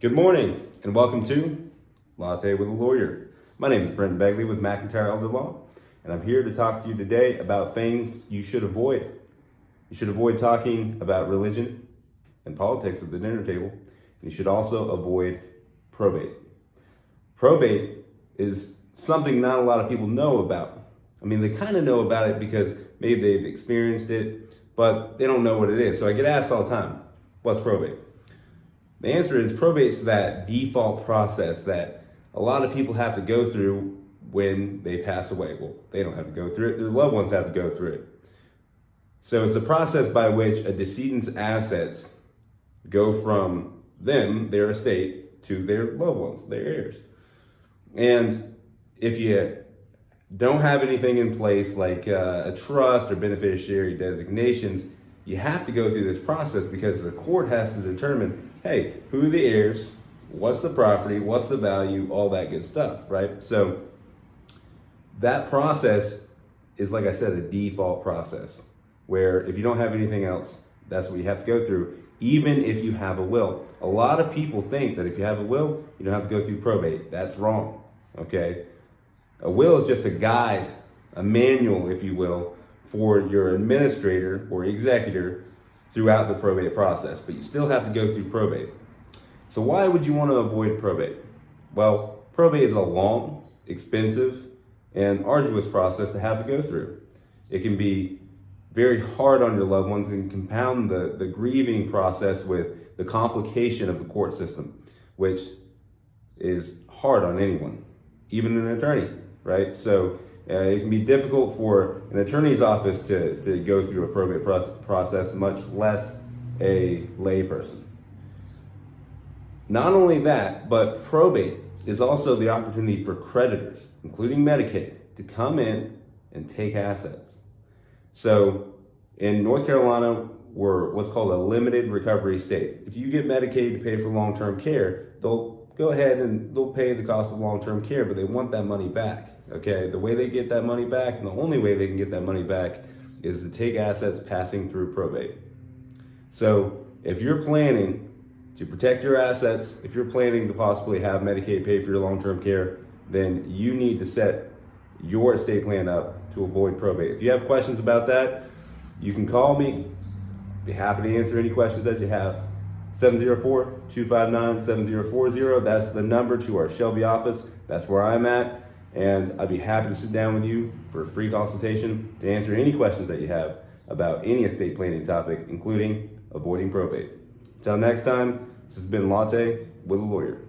Good morning and welcome to Latte with a Lawyer. My name is Brent Begley with McIntyre Elder Law, and I'm here to talk to you today about things you should avoid. You should avoid talking about religion and politics at the dinner table, and you should also avoid probate. Probate is something not a lot of people know about. I mean, they kind of know about it because maybe they've experienced it, but they don't know what it is. So I get asked all the time, what's probate? The answer is probate's that default process that a lot of people have to go through when they pass away. Well, they don't have to go through it, their loved ones have to go through it. So it's a process by which a decedent's assets go from them, their estate, to their loved ones, their heirs. And if you don't have anything in place like a trust or beneficiary designations, you have to go through this process because the court has to determine, hey, who are the heirs, what's the property, what's the value, all that good stuff, right? So that process is, like I said, a default process where if you don't have anything else, that's what you have to go through, even if you have a will. A lot of people think that if you have a will, you don't have to go through probate. That's wrong, okay? A will is just a guide, a manual, if you will, for your administrator or executor throughout the probate process, but you still have to go through probate. So why would you want to avoid probate? Well, probate is a long, expensive, and arduous process to have to go through. It can be very hard on your loved ones and compound the grieving process with the complication of the court system, which is hard on anyone, even an attorney, right? So it can be difficult for an attorney's office to go through a probate process, much less a lay person. Not only that, but probate is also the opportunity for creditors, including Medicaid, to come in and take assets. So in North Carolina, we're what's called a limited recovery state. If you get Medicaid to pay for long-term care, they'll go ahead and they'll pay the cost of long-term care, but they want that money back. Okay, the way they get that money back, and the only way they can get that money back, is to take assets passing through probate. So if you're planning to protect your assets, if you're planning to possibly have Medicaid pay for your long-term care, then you need to set your estate plan up to avoid probate. If you have questions about that, you can call me. Be happy to answer any questions that you have. 704-259-7040. That's the number to our Shelby office. That's where I'm at. And I'd be happy to sit down with you for a free consultation to answer any questions that you have about any estate planning topic, including avoiding probate. Until next time, this has been Latte with a Lawyer.